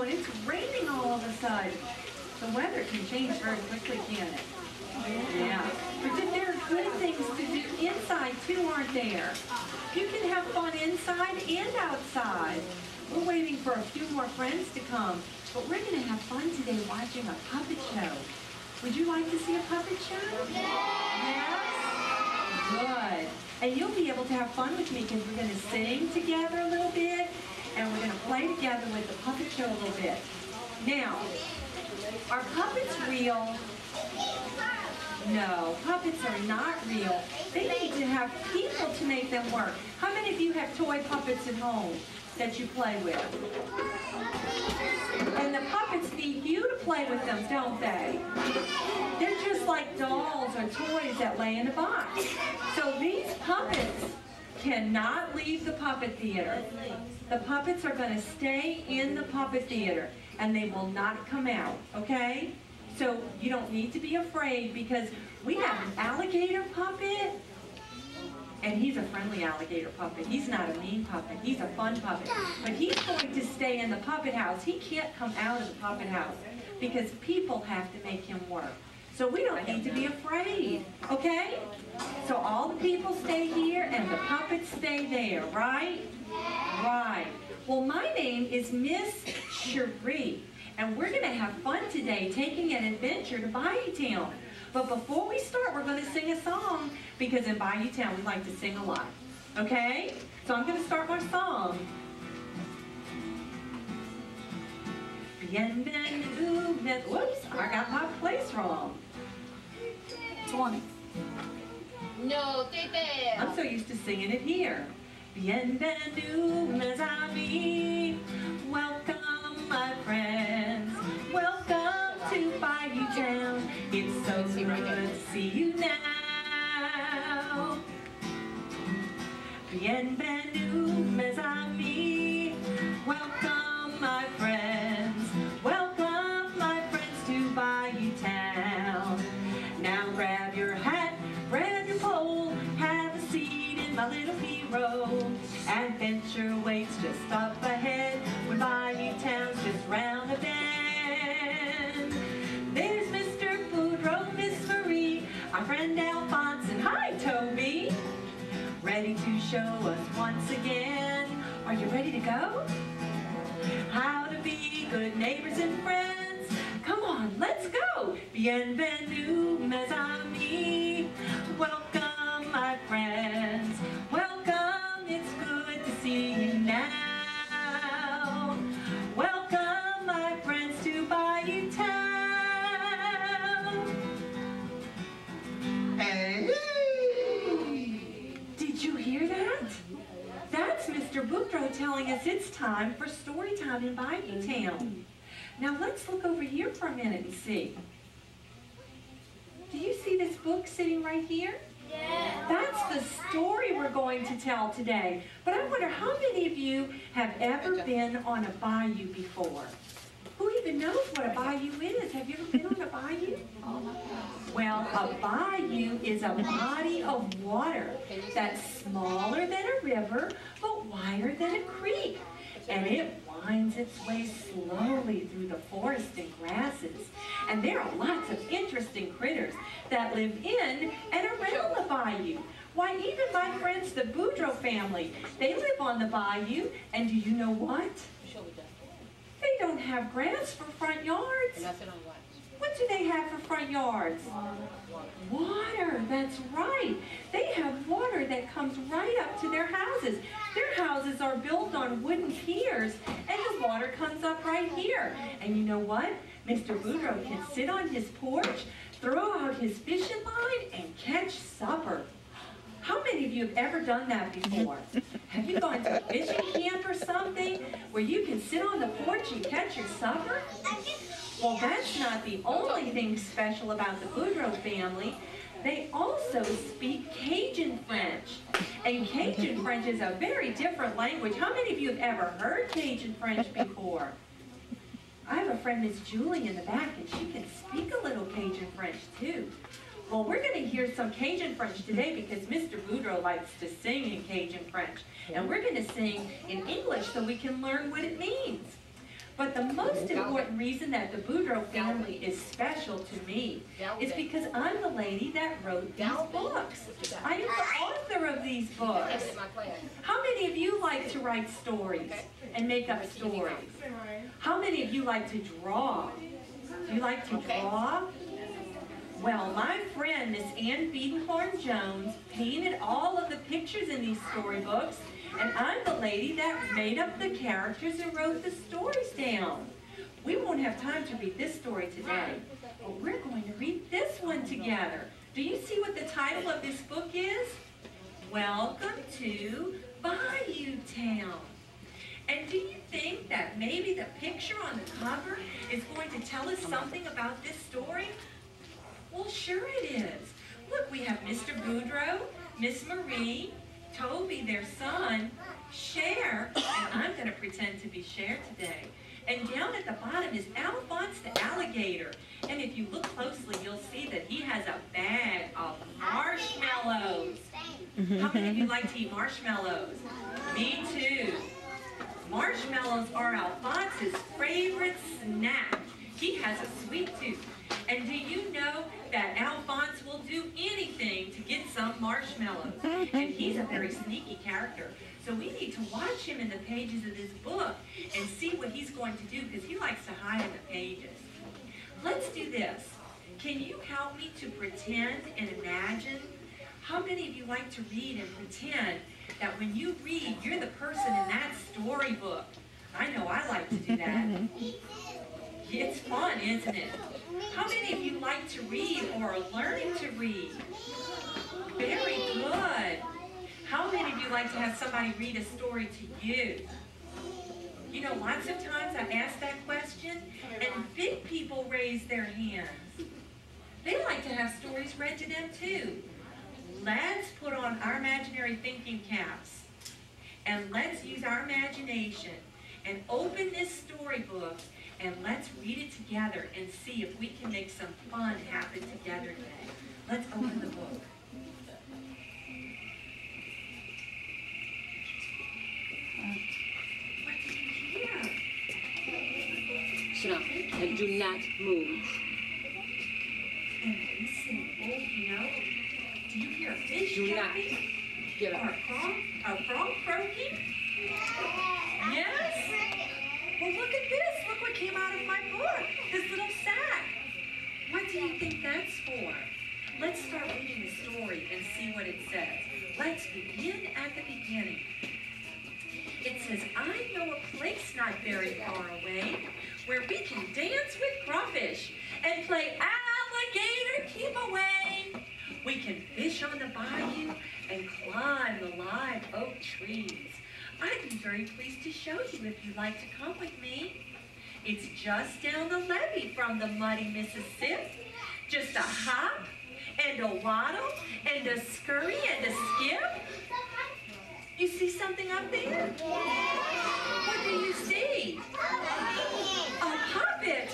Oh, and it's raining all of a sudden. The weather can change very quickly, can't it? Yeah. But then there are good things to do inside too, aren't there? You can have fun inside and outside. We're waiting for a few more friends to come, but we're going to have fun today watching a puppet show. Would you like to see a puppet show? Yes? Good. And you'll be able to have fun with me because we're going to sing together a little bit, and we're going to play together with the puppet show a little bit. Now, are puppets real? No, puppets are not real. They need to have people to make them work. How many of you have toy puppets at home that you play with? And the puppets need you to play with them, don't they? They're just like dolls or toys that lay in a box. So these puppets cannot leave the puppet theater. The puppets are going to stay in the puppet theater, and they will not come out, okay? So you don't need to be afraid because we have an alligator puppet, and he's a friendly alligator puppet. He's not a mean puppet. He's a fun puppet. But he's going to stay in the puppet house. He can't come out of the puppet house because people have to make him work. So we don't need to be afraid, okay? So all the people stay here and the puppets stay there, right? Right. Well, my name is Miss Cherie, and we're going to have fun today taking an adventure to Bayou Town. But before we start, we're going to sing a song because in Bayou Town we like to sing a lot. Okay? So I'm going to start my song. Bienvenue. Whoops, I got my place wrong. 20. No, Tete. I'm so used to singing it here. Bienvenue, mes amis. Welcome, my friends. Welcome to Bayou Town. It's so good to see you now. Bienvenue, mes amis. Welcome, my friends. Welcome, my friends, to Bayou Town. Now grab your hat, grab your pole, have a seat in my little hero. Adventure waits just up ahead when Bayou Town's just round the bend. There's Mr. Boudreaux, Miss Marie, our friend Alphonse, and hi, Toby. Ready to show us once again. Are you ready to go? How to be good neighbors and friends. Come on, let's go. Bienvenue, mes amis. Welcome, my friends. Welcome, it's good to see you now. Welcome, my friends, to Bayou Town. Hey! Did you hear that? That's Mr. Boudreaux telling us it's time for story time in Bayou Town. Now let's look over here for a minute and see. Do you see this book sitting right here? Yeah. That's the story we're going to tell today. But I wonder how many of you have ever been on a bayou before? Who even knows what a bayou is? Have you ever been on a bayou? Well, a bayou is a body of water that's smaller than a river, but wider than a creek. And it winds its way slowly through the forest and grasses. And there are lots of interesting critters that live in and around the bayou. Why, even my friends, the Boudreaux family, they live on the bayou. And do you know what? They don't have grass for front yards. What do they have for front yards? Water, that's right. They have water that comes right up to their houses. Their houses are built on wooden piers, and the water comes up right here. And you know what? Mr. Boudreaux can sit on his porch, throw out his fishing line, and catch supper. How many of you have ever done that before? Have you gone to a fishing camp or something where you can sit on the porch and catch your supper? Well, that's not the only thing special about the Boudreaux family. They also speak Cajun French. And Cajun French is a very different language. How many of you have ever heard Cajun French before? I have a friend, Miss Julie, in the back, and she can speak a little Cajun French, too. Well, we're going to hear some Cajun French today because Mr. Boudreaux likes to sing in Cajun French. And we're going to sing in English so we can learn what it means. But the most important reason that the Boudreaux family is special to me is because I'm the lady that wrote these books. I am the author of these books. How many of you like to write stories and make up stories? How many of you like to draw? Do you like to draw? Well, my friend, Miss Ann Beadenhorn-Jones, painted all of the pictures in these storybooks, and I'm the lady that made up the characters and wrote the stories down. We won't have time to read this story today, but we're going to read this one together. Do you see what the title of this book is? Welcome to Bayou Town. And do you think that maybe the picture on the cover is going to tell us something about this story? Well, sure it is. Look, we have Mr. Boudreaux, Miss Marie, Toby, their son, Cher, and I'm going to pretend to be Cher today. And down at the bottom is Alphonse the alligator. And if you look closely, you'll see that he has a bag of marshmallows. How many of you like to eat marshmallows? Me too. Marshmallows are Alphonse's favorite snack. He has a sweet tooth. And do you know that Alphonse will do anything to get some marshmallows? And he's a very sneaky character. So we need to watch him in the pages of this book and see what he's going to do, because he likes to hide in the pages. Let's do this. Can you help me to pretend and imagine? How many of you like to read and pretend that when you read, you're the person in that storybook? I know I like to do that. It's fun, isn't it? How many of you like to read or are learning to read? Very good. How many of you like to have somebody read a story to you? You know, lots of times I ask that question and big people raise their hands. They like to have stories read to them too. Let's put on our imaginary thinking caps and let's use our imagination and open this storybook and let's read it together and see if we can make some fun happen together today. Let's open the book. What did you hear? Sit down and do not move. And listen, you know, do you hear a fish Do not jumping? get Or up. a frog croaking? Yes? Well, look at this. Look what came out of my book. This little sack. What do you think that's for? Let's start reading the story and see what it says. Let's begin at the beginning. It says, I know a place not very far away where we can dance with crawfish and play alligator keep away. We can fish on the bayou and climb the live oak trees. I'd be very pleased to show you if you'd like to come with me. It's just down the levee from the muddy Mississippi. Just a hop and a waddle and a scurry and a skip. You see something up there? What do you see? A puppet.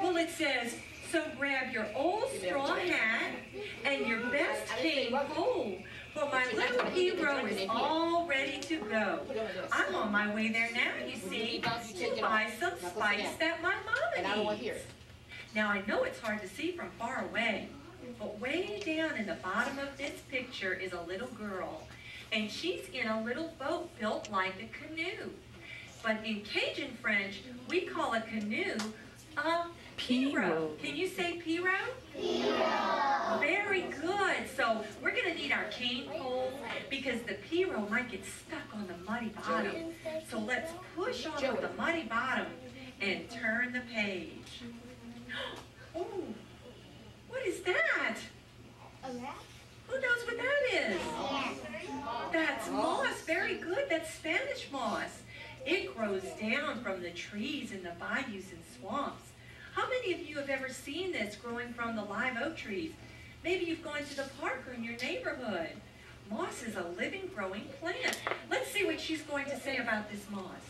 Well, it says, so grab your old straw hat and your best cane pole, for my little hero is all ready to go. I'm on my way there now, you see, to buy some spice that my mama needs. Now, I know it's hard to see from far away, but way down in the bottom of this picture is a little girl, and she's in a little boat built like a canoe. But in Cajun French, we call a canoe a pirogue. Can you say pirogue? Pirogue. Very good. So we're going to need our cane pole because the pirogue might get stuck on the muddy bottom. So let's push off of the muddy bottom and turn the page. Oh, what is that? Who knows what that is? That's moss. Very good. That's Spanish moss. It grows down from the trees in the bayous and swamps. How many of you have ever seen this growing from the live oak trees? Maybe you've gone to the park or in your neighborhood. Moss is a living, growing plant. Let's see what she's going to say about this moss.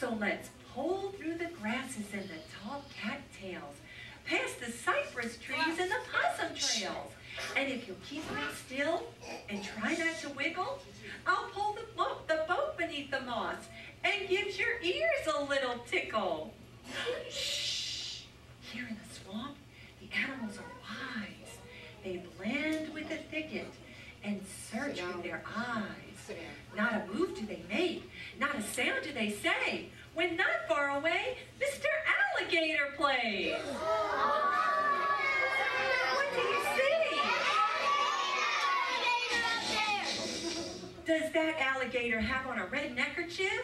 So let's pull through the grasses and the tall cattails, past the cypress trees and the possum trails. And if you'll keep me still and try not to wiggle, I'll pull the boat beneath the moss and gives your ears a little tickle. Shh! Here in the swamp, the animals are wise. They blend with the thicket and search with their eyes. Not a move do they make, not a sound do they say, when not far away, Mr. Alligator plays. What do you see? Does that alligator have on a red neckerchief?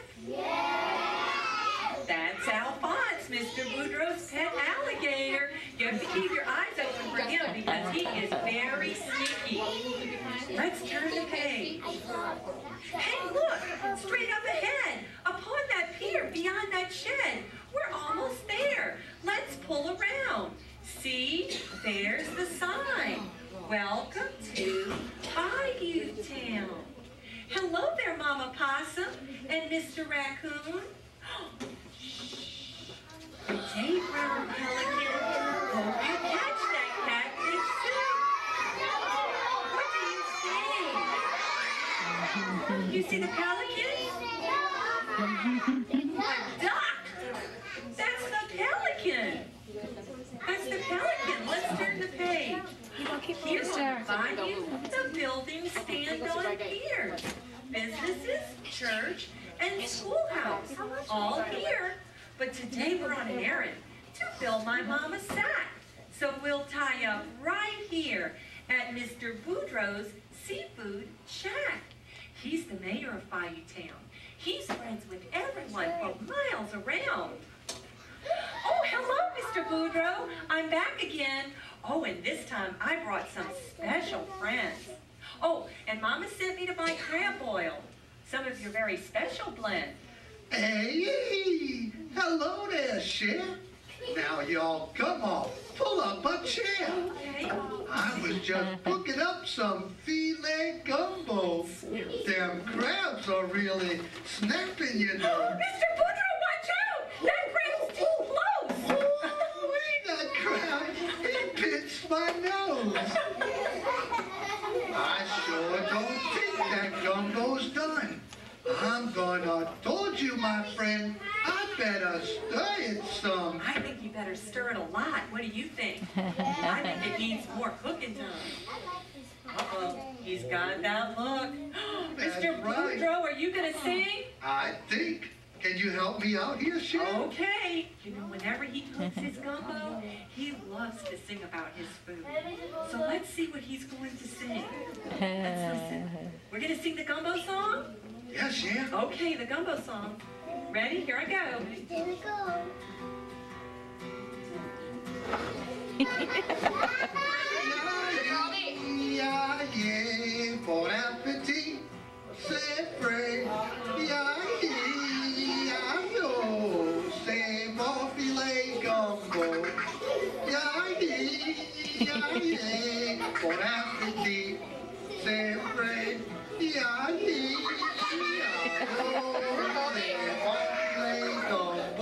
That's Alphonse, Mr. Boudreaux's pet alligator. You have to keep your eyes open for him because he is very sneaky. Let's turn the page. Hey, look, straight up ahead, upon that pier beyond that shed. We're almost there. Let's pull around. See, there's the sign. Welcome to Bayou Town. Hello there, Mama Possum and Mr. Raccoon. The day brown pelican, hope you catch that catfish soon. What do you see? You see the pelican? A duck! That's the pelican! That's the pelican. Let's turn the page. Here on Bayou, the buildings stand on piers. Businesses, church, and schoolhouse, all here. But today we're on an errand to fill my mama's sack. So we'll tie up right here at Mr. Boudreaux's Seafood Shack. He's the mayor of Bayou Town. He's friends with everyone for miles around. Oh, hello, Mr. Boudreaux. I'm back again. Oh, and this time I brought some special friends. Oh, and Mama sent me to buy crab oil, some of your very special blend. Hey, hello there, Chef. Now y'all, come on, pull up a chair. Okay. I was just cooking up some filet gumbo. Them crabs are really snapping, you know. Mr. Boudreaux, watch out! That crab's too close! Oh, that crab, he pinched my nose. I sure don't think that gumbo's done. I'm gonna told you, my friend, I better stir it some. I think you better stir it a lot. What do you think? I think it needs more cooking time. Uh-oh, he's got that look. Mr. right. Boudreaux, are you gonna sing? I think. Can you help me out here, Chef? Okay. You know, whenever he cooks his gumbo, he loves to sing about his food. So let's see what he's going to sing. Let's listen. We're gonna sing the gumbo song? Yes, Chef. Okay, the gumbo song. Ready? Here I go. Here we go. Yeah, yeah, bon appetit, c'est frais. Yeah, yeah, yo, c'est mon filet gumbo. Yeah, yeah, bon appetit, c'est frais. Yeah, yeah, yo, c'est mon filet gumbo.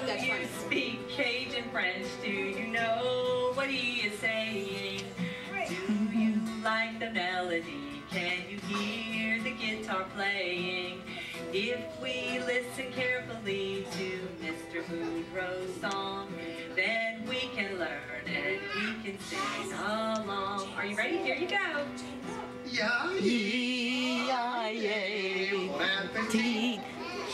Do you speak Cajun French? Do you know what he is saying? Do you like the melody? Can you hear the guitar playing? If we listen carefully to Mr. Boudreaux's song, then we can learn and we can sing along. Are you ready? Here you go. Yeah, Yeah, yeah, bon appetit, teeth,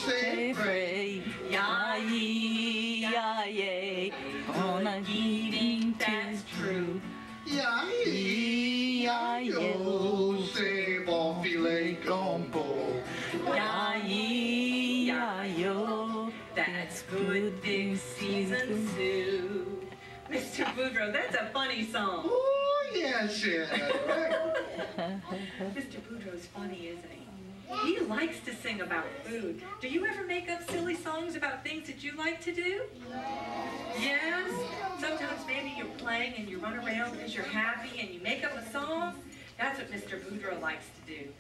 c'est frais. yeah, yeah, yeah, on a Eating, that's true. Yeah, yeah, yo, c'est bon filet gumbo. yeah, yo, That's good this season too. Mr. Boudreaux, that's a funny song. Oh, yes, yeah, that's right. Mr. Boudreaux's funny, isn't he? He likes to sing about food. Do you ever make up silly songs about things that you like to do? Yes? Sometimes maybe you're playing and you run around because you're happy and you make up a song. That's what Mr. Boudreaux likes to do.